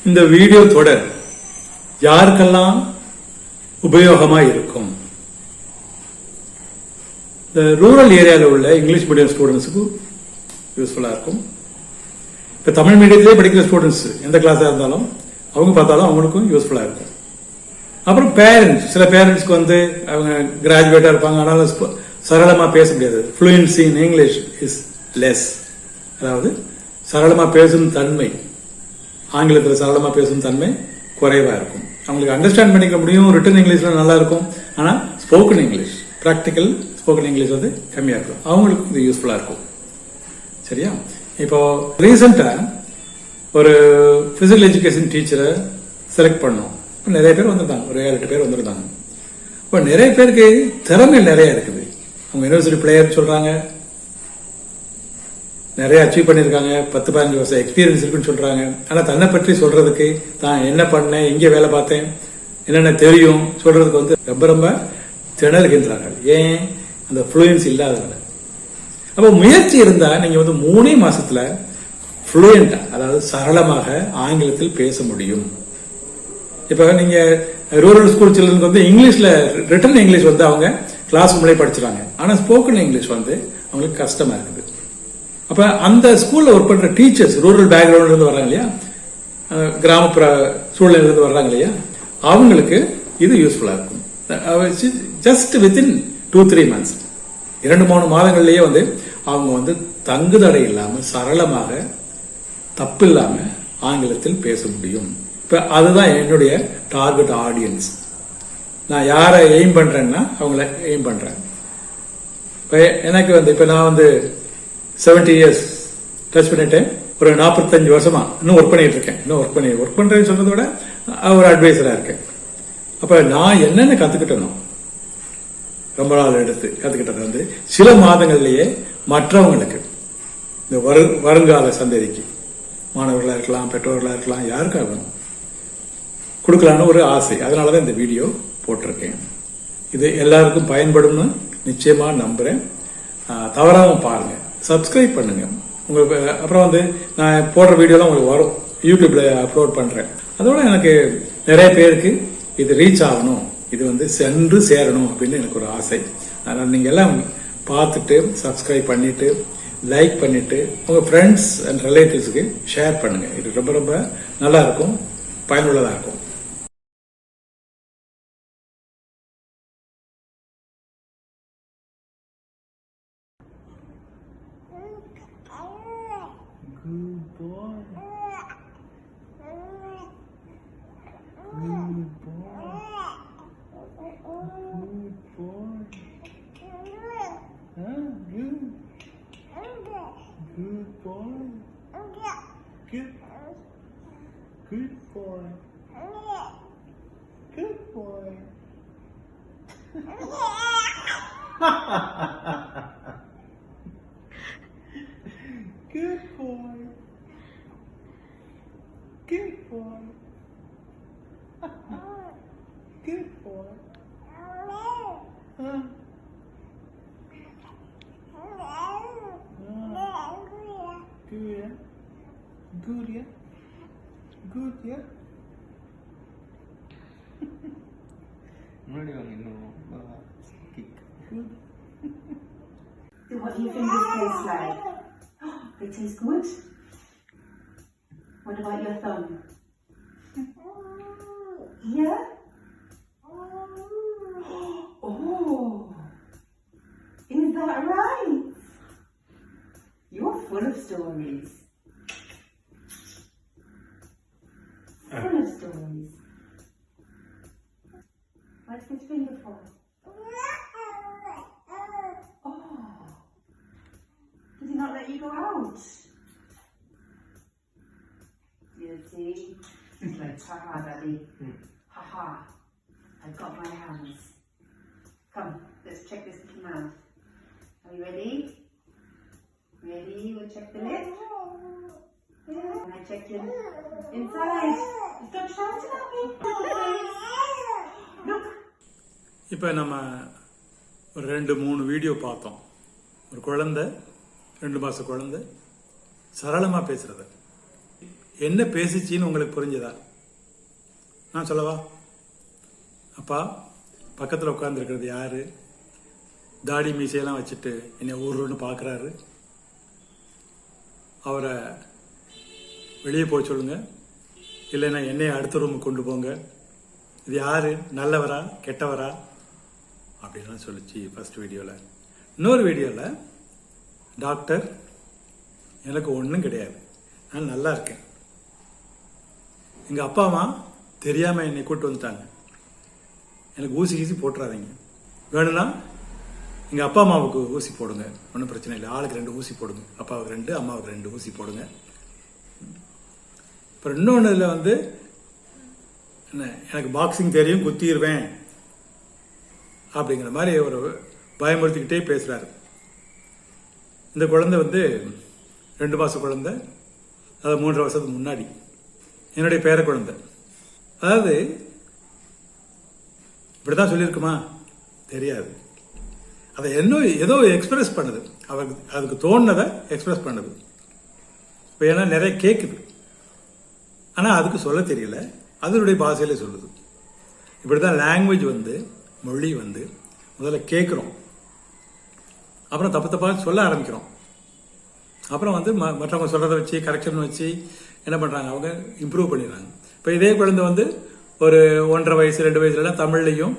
இந்த வீடியோ தொடர் யாருக்கெல்லாம் உபயோகமா இருக்கும்? இந்த ரூரல் ஏரியாவில் உள்ள இங்கிலீஷ் மீடியம் ஸ்டூடெண்ட்ஸுக்கு யூஸ்ஃபுல்லா இருக்கும். இப்ப தமிழ் மீடியத்திலே படிக்கிற ஸ்டூடெண்ட்ஸ் எந்த கிளாஸா இருந்தாலும் அவங்க பார்த்தாலும் அவங்களுக்கும் யூஸ்ஃபுல்லா இருக்கும். அப்புறம் பேரண்ட்ஸ், சில பேரண்ட்ஸ்க்கு அவங்க கிராஜுவேட்டா இருப்பாங்க, ஆனாலும் சரளமா பேச முடியாது. Fluency in English is less. அதாவது சரளமா பேசும் தன்மை, ஆங்கிலத்தில் சரளமா பேசும் தன்மை குறைவா இருக்கும். அவங்களுக்கு அண்டர்ஸ்டாண்ட் பண்ணிக்க முடியும், ரிட்டன் இங்கிலீஷ்ல நல்லா இருக்கும். ஆனா spoken English, practical spoken English கம்மியா இருக்கும். அவங்களுக்கு இது யூஸ்ஃபுல்லா இருக்கும். சரியா? இப்போ ரீசெண்டா ஒரு பிசிக்கல் எஜுகேஷன் டீச்சரை செலக்ட் பண்ணோம். நிறைய பேர் வந்திருந்தாங்க, ஒரு 7-8 பேர் வந்திருந்தாங்க. இப்போ நிறைய பேருக்கு திறமை நிறைய இருக்குது. அவங்க யூனிவர்சிட்டி பிளேயர் சொல்றாங்க, நிறைய அச்சீவ் பண்ணிருக்காங்க, 10-15 வருஷம் எக்ஸ்பீரியன்ஸ் இருக்குன்னு சொல்றாங்க. ஆனா தன்னை பற்றி சொல்றதுக்கு, தான் என்ன பண்ணேன், எங்க வேலை பார்த்தேன், என்னென்ன தெரியும் சொல்றதுக்கு ரொம்ப ரொம்ப திணறுகின்றார்கள். ஏன்? அந்த ஃப்ளூயன்ஸ் இல்லாதனால. அப்போ முயற்சி இருந்தா நீங்க 3 மாசத்துல ஃப்ளூயண்டா, அதாவது சரளமாக ஆங்கிலத்தில் பேச முடியும். இப்ப நீங்க ரூரல் ஸ்கூல் சில்ட்ரனுக்கு இங்கிலீஷ்ல ரிட்டன் இங்கிலீஷ் அவங்க கிளாஸ் முன்னே படிச்சுறாங்க. ஆனா ஸ்போக்கன் இங்கிலீஷ் அவங்களுக்கு கஷ்டமா இருக்குது. அப்ப அந்த ஸ்கூல்ல ஒர்க் பண்ற டீச்சர்ஸ் ரூரல் பேக்ரவுண்ட்ல இருந்து வர்றாங்க இல்லையா, கிராமப்புற சூழ்நிலையில இருந்து வர்றாங்க இல்லையா, அவங்களுக்கு இது யூஸ்ஃபுல்லா இருக்கும். ஜஸ்ட் வித்தின் 2-3 months, 2-3 மாதங்கள்லயே அவங்க தங்குதடை இல்லாம சரளமாக தப்பு இல்லாம ஆங்கிலத்தில் பேச முடியும். இப்ப அதுதான் என்னுடைய டார்கெட் ஆடியன்ஸ். நான் யாரை எய்ம் பண்றேன்னா அவங்கள எய்ம் பண்றேன். இப்ப எனக்கு இப்ப நான் 70 years டச் பண்ணிட்டேன். ஒரு 45 வருஷமா இன்னும் ஒர்க் பண்ணிட்டு இருக்கேன். ஒர்க் பண்றேன்னு சொல்றதை விட ஒரு அட்வைசரா இருக்கேன். அப்ப நான் என்னென்ன கத்துக்கிட்டேனோ, ரொம்ப நாள் எடுத்து கத்துக்கிட்டது சில மாதங்கள்லயே மற்றவங்களுக்கு, இந்த வருங்கால சந்ததிக்கு, மாணவர்களா இருக்கலாம், பெற்றோர்களா இருக்கலாம், யாருக்காக கொடுக்கலான்னு ஒரு ஆசை. அதனாலதான் இந்த வீடியோ போட்டிருக்கேன். இது எல்லாருக்கும் பயன்படும்னு நிச்சயமா நம்புறேன். தவறாம பாருங்க, சப்ஸ்கிரைப் பண்ணுங்க. உங்களுக்கு அப்புறம் நான் போடுற வீடியோலாம் உங்களுக்கு வரும், யூடியூப்ல அப்லோட் பண்றேன். அதோட எனக்கு நிறைய பேருக்கு இது ரீச் ஆகணும், இது சென்று சேரணும் அப்படின்னு எனக்கு ஒரு ஆசை. அதனால நீங்க எல்லாம் பார்த்துட்டு சப்ஸ்கிரைப் பண்ணிட்டு லைக் பண்ணிட்டு உங்க ஃப்ரெண்ட்ஸ் அண்ட் ரிலேட்டிவ்ஸ்க்கு ஷேர் பண்ணுங்க. இது ரொம்ப ரொம்ப நல்லா இருக்கும், பயனுள்ளதா இருக்கும். Good boy. Good boy. Good boy. Huh? Good. Good boy. Good. Good boy. Good boy. Good boy. Good boy. Good boy. Huh? Good, yeah? Good, yeah? Good, yeah? Kick. Good. So what do your fingers taste like? They taste good. What about your thumb? Yeah? Oh, is that right? You're full of stories. Full of stories. What's this finger for? Oh, does he not let you go out? Guilty. It's like, haha, daddy. Haha, I've got my hands. Come, let's check this little mouth. Are you ready? Ready? We'll check the lip. Yeah. And I check the inside. Stop shouting at me. Look. இப்ப நம்ம ஒரு 2-3 video பார்த்தோம். ஒரு குழந்தை, 2 மாச குழந்தை சரளமா பேசுறது. என்ன பேசிச்சின்னு உங்களுக்கு புரிஞ்சதா? நான் சொல்லவா? அப்பா பக்கத்தில் உட்காந்துருக்கிறது யாரு? தாடி மீசையெல்லாம் வச்சுட்டு என்னை ஊருன்னு பார்க்குறாரு. அவரை வெளியே போய் சொல்லுங்க, இல்லைன்னா என்னைய அடுத்த ரூமுக்கு கொண்டு போங்க. இது யாரு? நல்லவரா கெட்டவரா அப்படின்லாம் சொல்லிச்சு ஃபர்ஸ்ட் வீடியோவில். இன்னொரு வீடியோவில் டாக்டர் எனக்கு ஒன்றும் கிடையாது, நான் நல்லா இருக்கேன், எங்கள் அப்பா அம்மா தெரியாமல் என்னை கூப்பிட்டு வந்துட்டாங்க, எனக்கு ஊசி கீசி போட்டுறாதீங்க, வேணும்னா எங்கள் அப்பா அம்மாவுக்கு ஊசி போடுங்க, ஒன்றும் பிரச்சனை இல்லை, ஆளுக்கு 2 ஊசி போடுங்க, அப்பாவுக்கு 2 அம்மாவுக்கு 2 ஊசி போடுங்க. அப்புறம் இன்னொன்று இதில் வந்து என்ன, எனக்கு பாக்ஸிங் தெரியும், குத்திடுவேன் அப்படிங்கிற மாதிரி ஒரு பயமுறுத்திக்கிட்டே பேசுகிறாரு. இந்த குழந்தை வந்து 2 மாத குழந்தை, அதாவது 3 வருஷத்துக்கு முன்னாடி என்னுடைய பேர குழந்தை. அதாவது இப்படிதான் சொல்லியிருக்குமா தெரியாது, அதை ஏதோ எக்ஸ்பிரஸ் பண்ணுது, அதுக்கு தோணுனதை எக்ஸ்பிரஸ் பண்ணுது. இப்போ ஏன்னா நிறைய கேட்குது, ஆனால் அதுக்கு சொல்ல தெரியல, அதனுடைய பாஷையில சொல்லுது. இப்படிதான் லாங்குவேஜ் வந்து, மொழி வந்து முதல்ல கேட்குறோம், அப்புறம் தப்பு தப்பாக சொல்ல ஆரம்பிக்கிறோம், அப்புறம் வந்து மற்றவங்க சொல்றதை வச்சு கரெக்ஷன் வச்சு என்ன பண்றாங்க, அவங்க இம்ப்ரூவ் பண்ணிடுறாங்க. இப்போ இதே குழந்தை வந்து ஒரு 1.5 வயசு 2 வயசுலாம் தமிழ்லையும்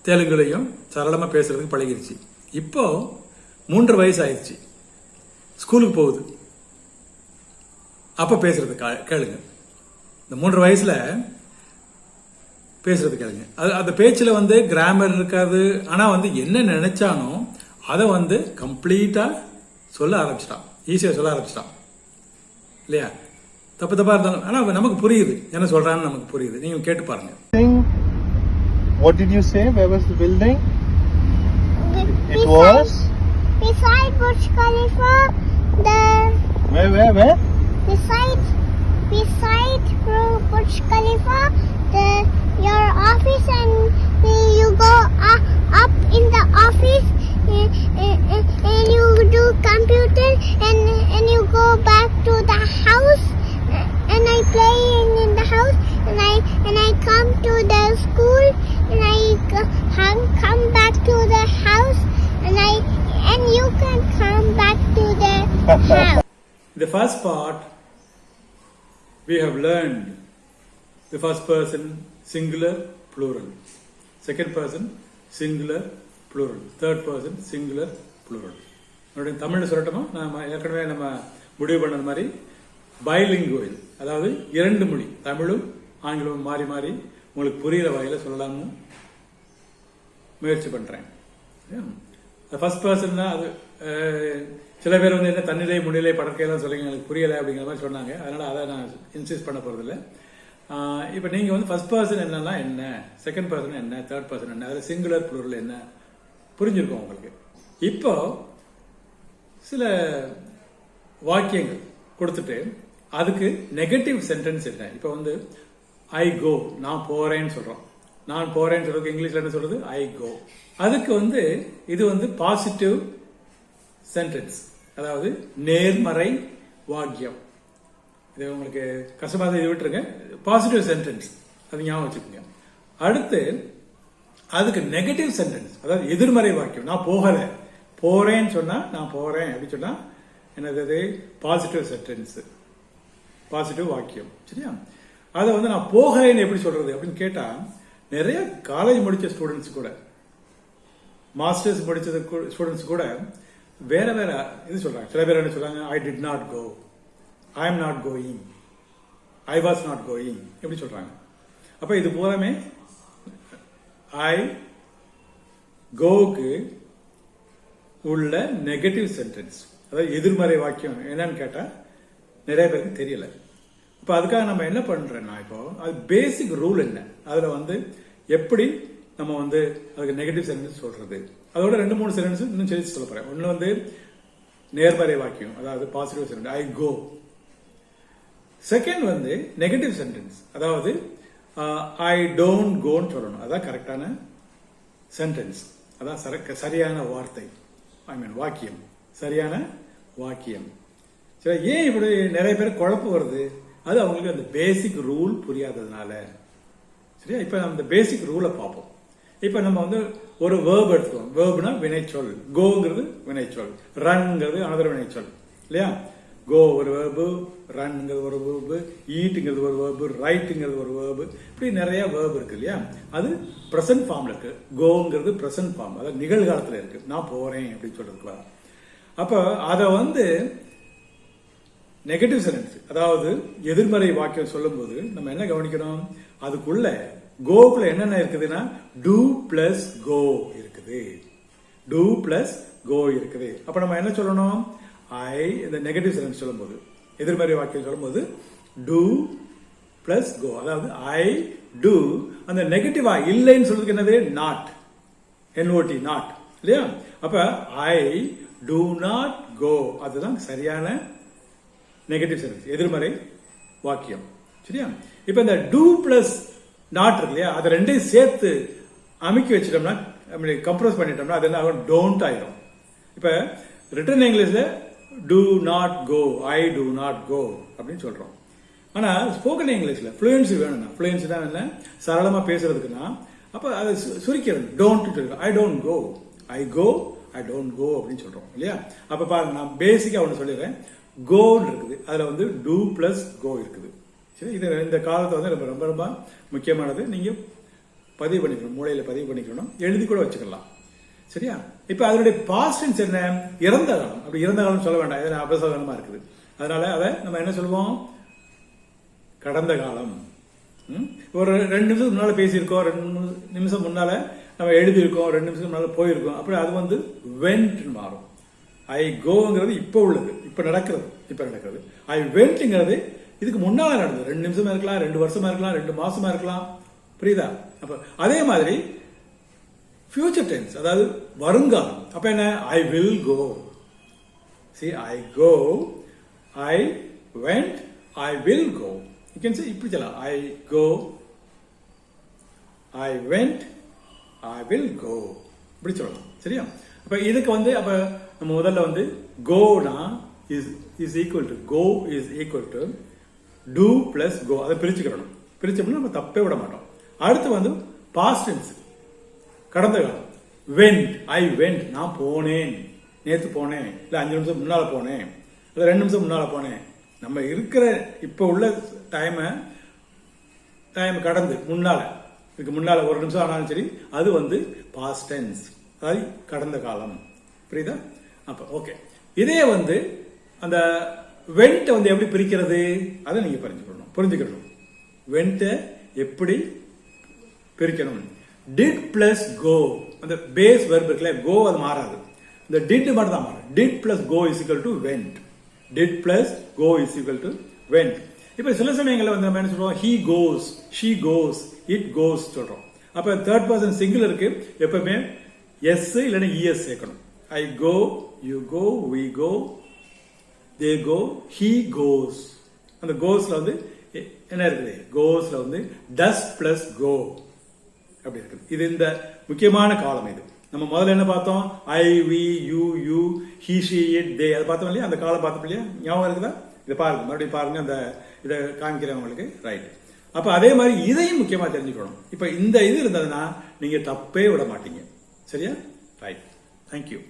தெலுங்குலையும் சரளமாக பேசுறதுக்கு பழகிருச்சு. இப்போ 3.5 வயசு ஆயிடுச்சு, ஸ்கூலுக்கு போகுது, அப்ப பேசுறது கேளுங்க. இந்த 3.5 வயசுல பேசுறது கேளுங்க. அந்த பேச்சுல வந்து கிராமர் இருக்காது, ஆனா வந்து என்ன நினைச்சானோ அதை வந்து கம்ப்ளீட்டா சொல்ல ஆரம்பிச்சிட்டான், ஈஸியா சொல்ல ஆரம்பிச்சிட்டான் இல்லையா? தப்பு தப்பா இருந்தாலும் ஆனா நமக்கு புரியுது, என்ன சொல்றான்னு நமக்கு புரியுது. நீங்க கேட்டு பாருங்க. What did you say? Where was the building? It was beside Burj Khalifa. Where? Beside Burj Khalifa, your office, and you go up in the office, and you do computer, and you go back to the house, and I playing in the house, and I come to the school, and I come back to the house, and you can come back to the house. The first part we have learned the first person singular plural, second person singular plural, third person singular plural. நம்மளுடைய தமிழ்ல சொல்லட்டோமா? நாம ஏற்கனவே நம்ம முடிவு பண்ணது மாதிரி bilingual, அதாவது 2 மொழி, தமிழும் ஆங்கிலமும் மாறி மாறி உங்களுக்கு புரியுற வகையில சொல்லலாம்னு முயற்சி பண்றேன். ஃபர்ஸ்ட் பர்சன் தான் அது. சில பேர் வந்து என்ன தன்னிலை முன்னிலை படற்கையெல்லாம் சொல்லுங்க, எனக்கு புரியலை அப்படிங்கிற மாதிரி சொன்னாங்க, அதனால அதை நான் இன்சிஸ்ட் பண்ண போறதில்லை. இப்போ நீங்க வந்து ஃபர்ஸ்ட் பர்சன் என்னன்னா என்ன, செகண்ட் பர்சன் என்ன, தேர்ட் பர்சன் என்ன, அதில் சிங்குலர் ப்ளூரல் என்ன புரிஞ்சிருக்கும் உங்களுக்கு. இப்போ சில வாக்கியங்கள் கொடுத்துட்டு அதுக்கு நெகட்டிவ் சென்டென்ஸ் என்ன. இப்போ வந்து ஐ கோ, நான் போறேன்னு சொல்றோம், நான் போறேன்னு சொல்றதுக்கு இங்கிலீஷ்ல என்ன சொல்றது, ஐ கோ. அதுக்கு வந்து இது வந்து பாசிட்டிவ் சென்டென்ஸ், அதாவது நேர்மறை வாக்கியம். இது உங்களுக்கு கஷ்டமாக இது விட்டுருங்க, பாசிட்டிவ் சென்டென்ஸ், அது ஞாபகம் வச்சுக்கோங்க. அடுத்து அதுக்கு நெகட்டிவ் சென்டென்ஸ், அதாவது எதிர்மறை வாக்கியம். நான் போகல, போறேன்னு சொன்னா நான் போறேன் அப்படின்னு சொன்னா என்னது, பாசிட்டிவ் சென்டென்ஸ், பாசிட்டிவ் வாக்கியம். சரியா? அதை வந்து நான் போகலைன்னு எப்படி சொல்றது அப்படின்னு கேட்டா, நிறைய காலேஜ் முடிச்ச ஸ்டூடெண்ட்ஸ் கூட, மாஸ்டர்ஸ் படிச்ச ஸ்டூடெண்ட்ஸ் கூட வேற வேற இது சொல்றாங்க. சில பேர் என்ன சொல்றாங்க, I did not go, I am not going, I was not going, எப்படி சொல்றாங்க. அப்ப இது பூராமே ஐ கோக்கு உள்ள நெகட்டிவ் சென்டென்ஸ், அதாவது எதிர்மறை வாக்கியம் என்னன்னு கேட்டா நிறைய பேருக்கு தெரியல. இப்ப அதுக்காக நம்ம என்ன பண்றோம்னா, இப்போ அது பேசிக் ரூல் என்ன, அதுல வந்து எப்படி நம்ம வந்து அதுக்கு நெகட்டிவ் சென்டென்ஸ் சொல்றது, அதோட 2-3 சென்டென்ஸ் இன்னும் சேர்த்து சொல்ல போறேன். ஒன்னு வந்து நேர்மறை வாக்கியம், அதாவது பாசிட்டிவ் சென்டென்ஸ், ஐ கோ. செகண்ட் வந்து நெகட்டிவ் சென்டென்ஸ், அதாவது ஐ டோன்ட் கோன்னு சொல்லணும், அதான் கரெக்டான சென்டென்ஸ், அதான் சரியான வார்த்தை, ஐ மீன் வாக்கியம், சரியான வாக்கியம். சரி, ஏன் இப்படி நிறைய பேர் குழப்பம் வருது? அது அவங்களுக்கு அந்த பேசிக் ரூல் புரியாததுனால. சரியா? இப்ப நம்ம இந்த பேசிக் ரூலை பார்ப்போம். இப்ப நம்ம வந்து ஒரு வேர்ப் எடுத்துக்கோம். வேர்ப்னா வினைச்சொல். கோங்கிறது வினைச்சொல், ரன்ங்கிறது அனதர் வினைச்சொல் இல்லையா? கோ ஒரு வேர்பு, ரன்ங்கிறது ஒரு வேர்பு, ஈட்டுங்கிறது ஒரு வேர்பு, ரைட்டுங்கிறது ஒரு வேர்பு, இப்படி நிறைய வேர்பு இருக்கு இல்லையா? அது பிரசன்ட் ஃபார்ம்ல இருக்கு. கோங்கிறது பிரசன்ட் ஃபார்ம், அதாவது நிகழ்காலத்துல இருக்கு. நான் போறேன் அப்படின்னு சொல்றதுக்கு. அப்ப அத வந்து நெகட்டிவ் சென்டென்ஸ், அதாவது எதிர்மறை வாக்கியம் சொல்லும் போது நம்ம என்ன கவனிக்கணும்? அதுக்குள்ள கோக்குள்ள என்னென்ன இருக்குதுன்னா டூ பிளஸ் கோ இருக்குது. டூ பிளஸ் கோ இருக்குது. அப்ப நம்ம என்ன சொல்லணும்? ஐ, இந்த நெகட்டிவ் சென்டென்ஸ் சொல்லும் போது, எதிர்மறை வாக்கியம் சொல்லும் போது டூ பிளஸ் கோ, அதாவது ஐ டூ. அந்த நெகட்டிவா இல்லைன்னு சொல்றதுக்கு என்னது? நாட், NOT, நாட் இல்லையா? அப்ப ஐ டூ நாட் கோ, அதுதான் சரியான நெகட்டிவ் சென்டென்ஸ், எதிர்மறை வாக்கியம். சரியா? இப்ப இந்த டூ பிளஸ் நாட் இருக்கு இல்லையா? அதை ரெண்டையும் சேர்த்து அமைக்கி வச்சிட்டோம்னா, கம்ப்ரஸ் பண்ணிட்டோம்னா அது என்ன ஆகும்? டோன்ட் ஆயிடும். இப்ப ரிட்டன் இங்கிலீஷ்ல do not go, I do not go அப்படின்னு சொல்றோம். ஆனா ஸ்போக்கன் இங்கிலீஷ்ல ஃப்ளூயன்சி வேணும்னா, ஃப்ளூயன்சி தான் என்ன, சரளமா பேசுறதுக்குன்னா, அப்ப அதை சுருக்கிறது. டோன்ட் சொல்றோம். I don't go, I go, I don't go அப்படின்னு சொல்றோம் இல்லையா? அப்ப பாருங்க, நான் பேசிக்கா ஒன்னு சொல்லிடுறேன். கோன்னு இருக்குது, அதுல வந்து டூ பிளஸ் கோ இருக்குது. சரி, இது இந்த காலத்தை வந்து ரொம்ப ரொம்ப முக்கியமானது. நீங்க பதிவு பண்ணிக்கணும், மூளையில பதிவு பண்ணிக்கணும், எழுதி கூட வச்சுக்கலாம். சரியா? இப்ப அதனுடைய பாஸ்ட் டென்ஸ் என்ன? இறந்த காலம். அப்படி இறந்த காலம் சொல்ல வேண்டாம், இது அபசகனமா இருக்குது. அதனால அதை நம்ம என்ன சொல்லுவோம்? கடந்த காலம். ஒரு 2 நிமிஷம் முன்னால பேசியிருக்கோம், 2 நிமிஷம் முன்னால நம்ம எழுதியிருக்கோம், 2 நிமிஷம் முன்னால போயிருக்கோம். அப்படி அது வந்து வென்ட் மாறும். ஐ கோங்கிறது இப்ப உள்ளது, இப்ப நடக்கிறது. ஐ வென்ட்ங்கிறது இதுக்கு முன்னால நடந்தது. 2 நிமிஷமா இருக்கலாம், 2 வருஷமா இருக்கலாம், 2 மாசமா இருக்கலாம். புரியுதா? அப்ப அதே மாதிரி ஃபியூச்சர் டென்ஸ், அதாவது வருங்காலம். அப்ப என்ன? I will go. See, I go, I went, I will go. You can say இப்படி சொல்லலாம். I go, I went, I will go. இப்படி சொல்லலாம். சரியா? அப்ப இதுக்கு வந்து அப்ப நம்ம முதல்ல வந்து gonna is equal to, go is equal to do plus go. அதை பிரிச்சுக்கிறோம். பிரிச்சோம்னா நம்ம தப்பே விட மாட்டோம். அடுத்து வந்து past tense, கடந்த காலம். went, I went, நான் போனேன், நேத்து போனேன், இல்ல 5 நிமிஷம் முன்னால போனேன், இல்ல 2 நிமிஷம் முன்னால போனேன். நம்ம இருக்கிற இப்ப உள்ள டைம் கடந்து முன்னால, இதுக்கு முன்னால 1 நிமிஷம் ஆனாலும் சரி, அது வந்து past tense, அதாவது கடந்த காலம். புரியுதா? அப்ப ஓகே. இதே வந்து அந்த வெண்ட் வந்து எப்படி பிரிக்கிறது அதை நீங்க புரிஞ்சுக்கணும். வெண்ட் எப்படி பிரிக்கணும்? டிட் பிளஸ் கோ, அந்த பேஸ் வெர்ப் இருக்குல்ல, கோ அது மாறாது, இந்த டிட் மட்டும் தான் மாறும். Did plus go is equal to went. Did plus go is equal to went. இப்ப சில சமயங்கள்ல வந்து நம்ம என்ன சொல்றோம்? he goes, she goes, it goes சொல்றோம். அப்ப தேர்ட் பர்சன் சிங்கிள் இருக்கு, எப்பவுமே எஸ் இல்லைன்னா இஎஸ் சேர்க்கணும். I go, you go, we go, they go, he goes. அந்த கோஸ்ல வந்து என்ன இருக்குது? கோஸ்ல வந்து does plus go அப்படி இருக்குது. இது இந்த முக்கியமான காலம். இது நம்ம முதல்ல என்ன பார்த்தோம்? I, we, you, he, she, it, they. அதை பார்த்தோம் இல்லையா? அந்த காலம் பார்த்தோம் இல்லையா? ஞாபகம் இருக்குதா? இதை பாருங்க, மறுபடியும் பாருங்க, அந்த இதை காமிக்கிறவங்களுக்கு. ரைட். அப்ப அதே மாதிரி இதையும் முக்கியமா தெரிஞ்சுக்கணும். இப்ப இந்த இது இருந்ததுன்னா நீங்க தப்பே விட மாட்டீங்க. சரியா? ரைட். தேங்க்யூ.